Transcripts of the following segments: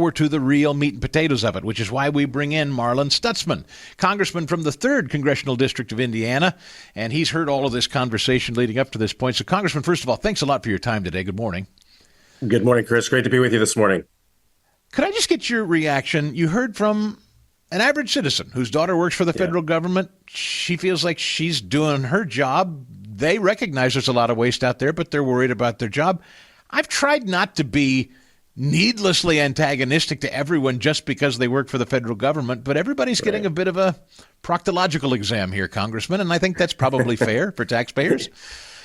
we're to the real meat and potatoes of it, which is why we bring in Marlin Stutzman, congressman from the 3rd Congressional District of Indiana, and he's heard all of this conversation leading up to this point. So, Congressman, first of all, thanks a lot for your time today. Good morning. Good morning, Chris. Great to be with you this morning. Could I just get your reaction? You heard from an average citizen whose daughter works for the federal government. She feels like she's doing her job. They recognize there's a lot of waste out there, but they're worried about their job. I've tried not to be needlessly antagonistic to everyone just because they work for the federal government, but everybody's getting a bit of a proctological exam here, Congressman, and I think that's probably fair for taxpayers.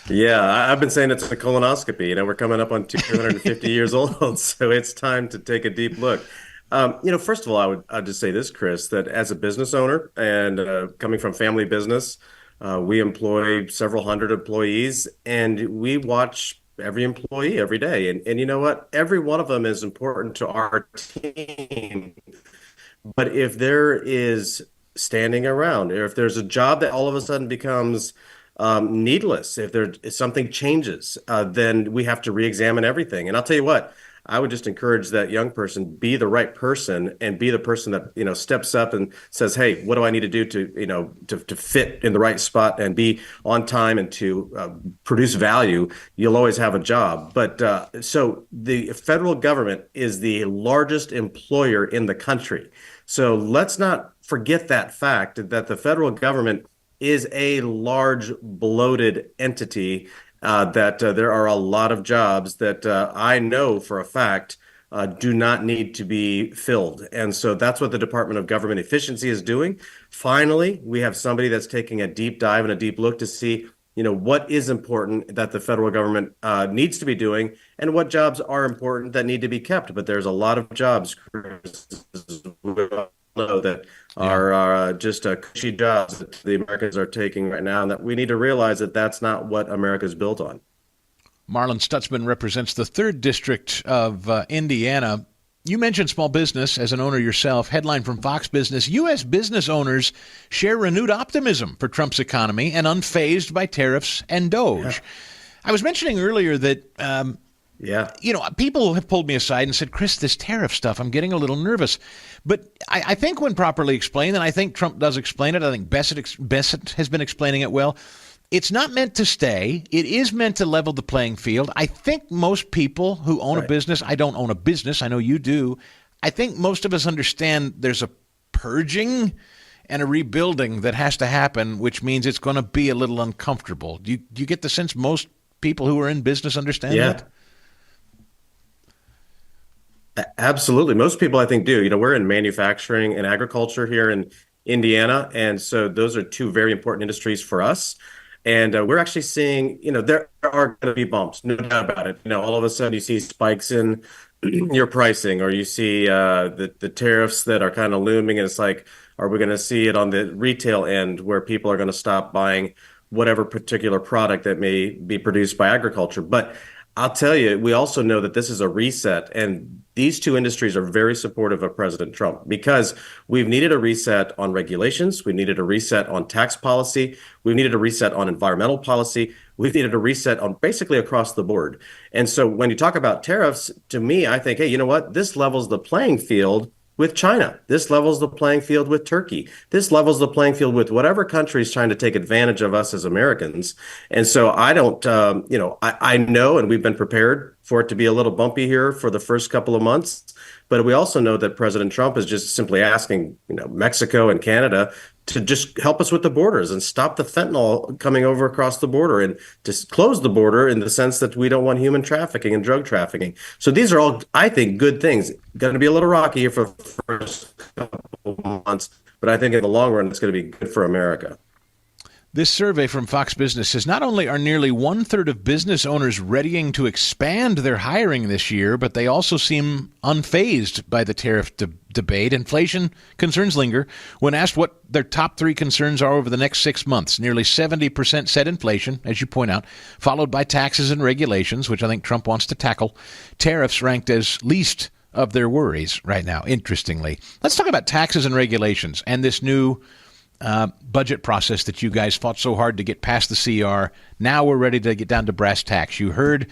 Yeah, I've been saying it's a colonoscopy. We're coming up on 250 years old, so it's time to take a deep look. First of all, I'd just say this, Chris, that as a business owner and coming from family business, we employ several hundred employees, and we watch every employee every day. And you know what? Every one of them is important to our team. But if there is standing around, or if there's a job that all of a sudden becomes needless, if something changes, then we have to re-examine everything. And I'll tell you what, I would just encourage that young person, be the right person and be the person that, steps up and says, hey, what do I need to do to fit in the right spot and be on time and to produce value? You'll always have a job. But so the federal government is the largest employer in the country. So let's not forget that fact that the federal government is a large bloated entity, that there are a lot of jobs that I know for a fact do not need to be filled. And so that's what the Department of Government Efficiency is doing. Finally, we have somebody that's taking a deep dive and a deep look to see, what is important that the federal government needs to be doing and what jobs are important that need to be kept. But there's a lot of jobs, Chris, that are just cushy jobs that the Americans are taking right now, and that we need to realize that that's not what America's built on. Marlin Stutzman represents the 3rd District of Indiana. You mentioned small business as an owner yourself. Headline from Fox Business: U.S. business owners share renewed optimism for Trump's economy and unfazed by tariffs and DOGE. Yeah. I was mentioning earlier that people have pulled me aside and said, Chris, this tariff stuff, I'm getting a little nervous. But I think when properly explained, and I think Trump does explain it, I think Bessent has been explaining it well, it's not meant to stay. It is meant to level the playing field. I think most people who own a business, I don't own a business, I know you do, I think most of us understand there's a purging and a rebuilding that has to happen, which means it's going to be a little uncomfortable. Do you get the sense most people who are in business understand that? Absolutely. Most people, I think, do. We're in manufacturing and agriculture here in Indiana. And so those are two very important industries for us. And we're actually seeing, there are going to be bumps, no doubt about it. All of a sudden you see spikes in your pricing, or you see the tariffs that are kind of looming. And it's like, are we going to see it on the retail end where people are going to stop buying whatever particular product that may be produced by agriculture? But I'll tell you, we also know that this is a reset, and these two industries are very supportive of President Trump because we've needed a reset on regulations. We needed a reset on tax policy. We needed a reset on environmental policy. We've needed a reset on basically across the board. And so when you talk about tariffs, to me, I think, hey, you know what? This levels the playing field with China. This levels the playing field with Turkey. This levels the playing field with whatever country is trying to take advantage of us as Americans. And so I don't, I know, and we've been prepared for it to be a little bumpy here for the first couple of months. But we also know that President Trump is just simply asking, Mexico and Canada to just help us with the borders and stop the fentanyl coming over across the border and just close the border in the sense that we don't want human trafficking and drug trafficking. So these are all, I think, good things. Going to be a little rocky here for the first couple months, but I think in the long run, it's going to be good for America. This survey from Fox Business says not only are nearly 1/3 of business owners readying to expand their hiring this year, but they also seem unfazed by the tariff debate. Inflation concerns linger. When asked what their top 3 concerns are over the next 6 months, nearly 70% said inflation, as you point out, followed by taxes and regulations, which I think Trump wants to tackle. Tariffs ranked as least of their worries right now, interestingly. Let's talk about taxes and regulations and this new budget process that you guys fought so hard to get past the CR. Now we're ready to get down to brass tacks. You heard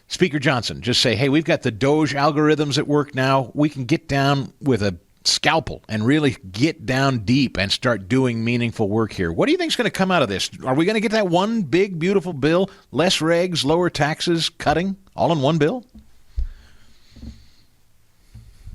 Speaker Johnson, just say, hey, we've got the Doge algorithms at work now. We can get down with a scalpel and really get down deep and start doing meaningful work here. What do you think is going to come out of this? Are we going to get that one big, beautiful bill? Less regs, lower taxes, cutting, all in one bill?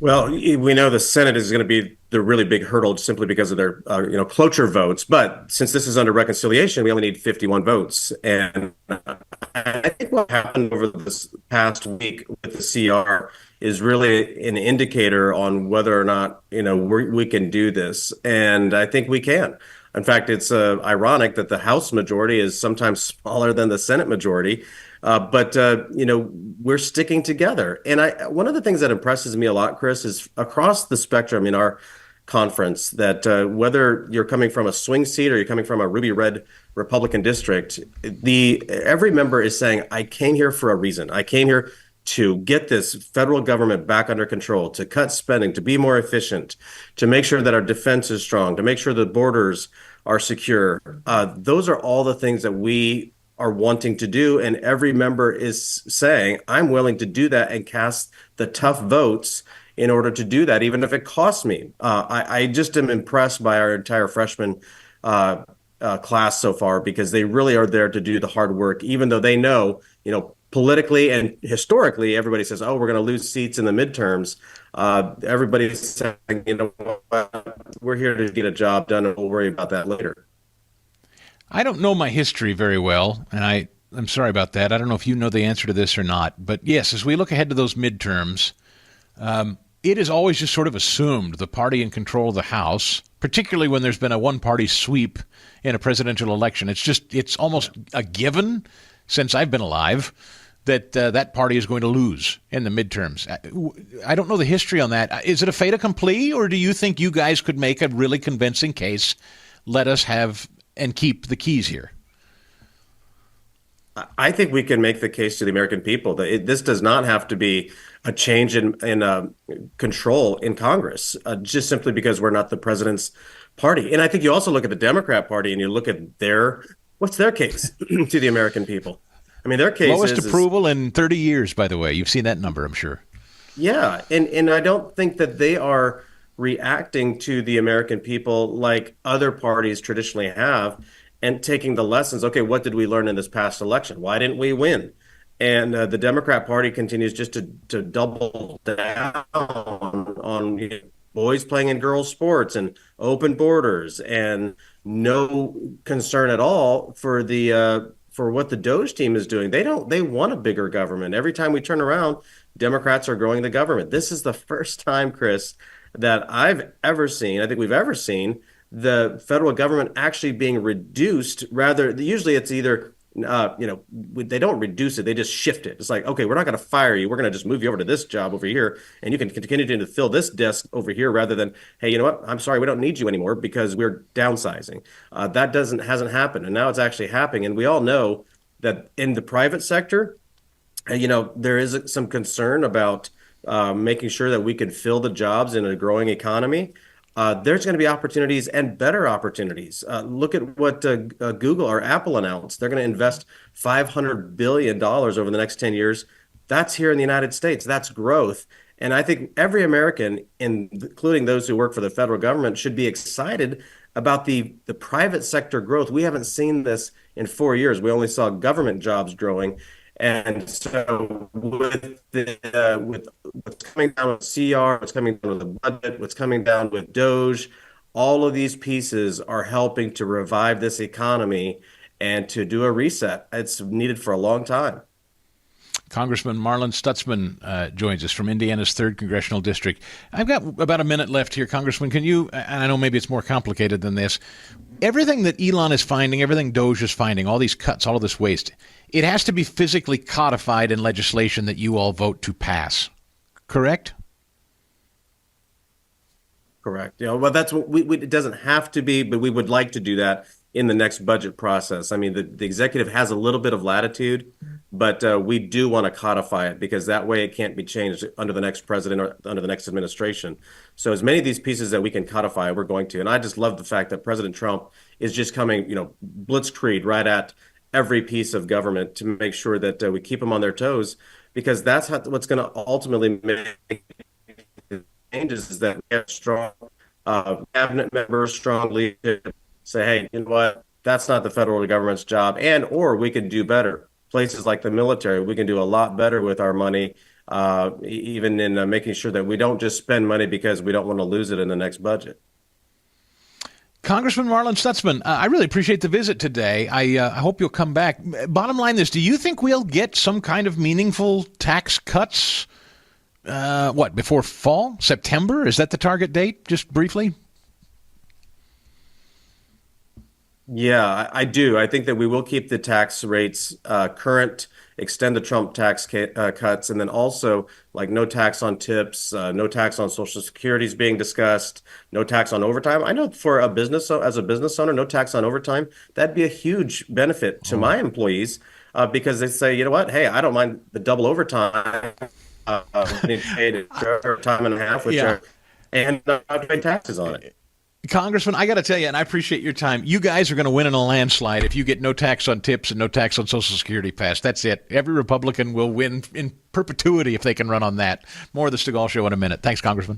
Well, we know the Senate is going to be the really big hurdle simply because of their, cloture votes. But since this is under reconciliation, we only need 51 votes. And I think what happened over this past week with the CR is really an indicator on whether or not, we can do this. And I think we can. In fact, it's ironic that the House majority is sometimes smaller than the Senate majority. But we're sticking together. And one of the things that impresses me a lot, Chris, is across the spectrum in our conference that whether you're coming from a swing seat or you're coming from a ruby red Republican district, every member is saying, I came here for a reason. I came here to get this federal government back under control, to cut spending, to be more efficient, to make sure that our defense is strong, to make sure the borders are secure. Those are all the things that we are wanting to do. And every member is saying, I'm willing to do that and cast the tough votes in order to do that, even if it costs me. I just am impressed by our entire freshman class so far, because they really are there to do the hard work, even though they know, politically and historically, everybody says, oh, we're going to lose seats in the midterms. Everybody's saying, we're here to get a job done and we'll worry about that later. I don't know my history very well, and I'm sorry about that. I don't know if you know the answer to this or not. But yes, as we look ahead to those midterms, it is always just sort of assumed the party in control of the House, particularly when there's been a one-party sweep in a presidential election. It's almost a given since I've been alive that that party is going to lose in the midterms. I don't know the history on that. Is it a fait accompli, or do you think you guys could make a really convincing case? Let us have and keep the keys here. I think we can make the case to the American people that this does not have to be a change in control in Congress, just simply because we're not the president's party. And I think you also look at the Democrat Party and you look at what's their case to the American people. I mean, their case lowest approval in 30 years, by the way. You've seen that number, I'm sure. Yeah, and I don't think that they are reacting to the American people like other parties traditionally have, and taking the lessons. Okay, what did we learn in this past election? Why didn't we win? And the Democrat Party continues just to double down on boys playing in girls' sports and open borders, and no concern at all for for what the Doge team is doing. They want a bigger government. Every time we turn around, Democrats are growing the government. This is the first time, Chris, that I've ever seen, I think we've ever seen, the federal government actually being reduced. Rather, usually it's either, they don't reduce it, they just shift it. It's like, okay, we're not going to fire you. We're going to just move you over to this job over here, and you can continue to fill this desk over here, rather than, hey, you know what? I'm sorry, we don't need you anymore because we're downsizing. That hasn't happened, and now it's actually happening. And we all know that in the private sector, there is some concern about making sure that we can fill the jobs in a growing economy. There's going to be opportunities and better opportunities. Look at what Google or Apple announced. They're going to invest $500 billion over the next 10 years. That's here in the United States. That's growth. And I think every American, including those who work for the federal government, should be excited about the private sector growth. We haven't seen this in 4 years. We only saw government jobs growing. And so with what's coming down with CR, what's coming down with the budget, what's coming down with Doge, all of these pieces are helping to revive this economy and to do a reset. It's needed for a long time. Congressman Marlin Stutzman joins us from Indiana's 3rd Congressional District. I've got about a minute left here, Congressman. Can you, and I know maybe it's more complicated than this, everything that Elon is finding, everything Doge is finding, all these cuts, all of this waste, it has to be physically codified in legislation that you all vote to pass, correct? Correct. Well, that's what it doesn't have to be, but we would like to do that in the next budget process. I mean, the executive has a little bit of latitude, but we do want to codify it, because that way it can't be changed under the next president or under the next administration. So as many of these pieces that we can codify, we're going to. And I just love the fact that President Trump is just coming, blitzkrieg right at every piece of government to make sure that we keep them on their toes, because that's what's going to ultimately make changes is that we have strong cabinet members, strong leadership say, hey, you know what? That's not the federal government's job. And, or we can do better. Places like the military, we can do a lot better with our money, even in making sure that we don't just spend money because we don't want to lose it in the next budget. Congressman Marlin Stutzman, I really appreciate the visit today. I hope you'll come back. Bottom line is, do you think we'll get some kind of meaningful tax cuts? Before fall? September? Is that the target date? Just briefly? Yeah, I do. I think that we will keep the tax rates current, extend the Trump tax cuts, and then also like no tax on tips, no tax on Social Security is being discussed, no tax on overtime. I know for a business, as a business owner, no tax on overtime, that'd be a huge benefit to my employees because they say, you know what, hey, I don't mind the double overtime, getting paid time and a half, and not paying taxes on it. Congressman, I got to tell you, and I appreciate your time, you guys are going to win in a landslide if you get no tax on tips and no tax on Social Security passed. That's it. Every Republican will win in perpetuity if they can run on that. More of the Stigall Show in a minute. Thanks, Congressman.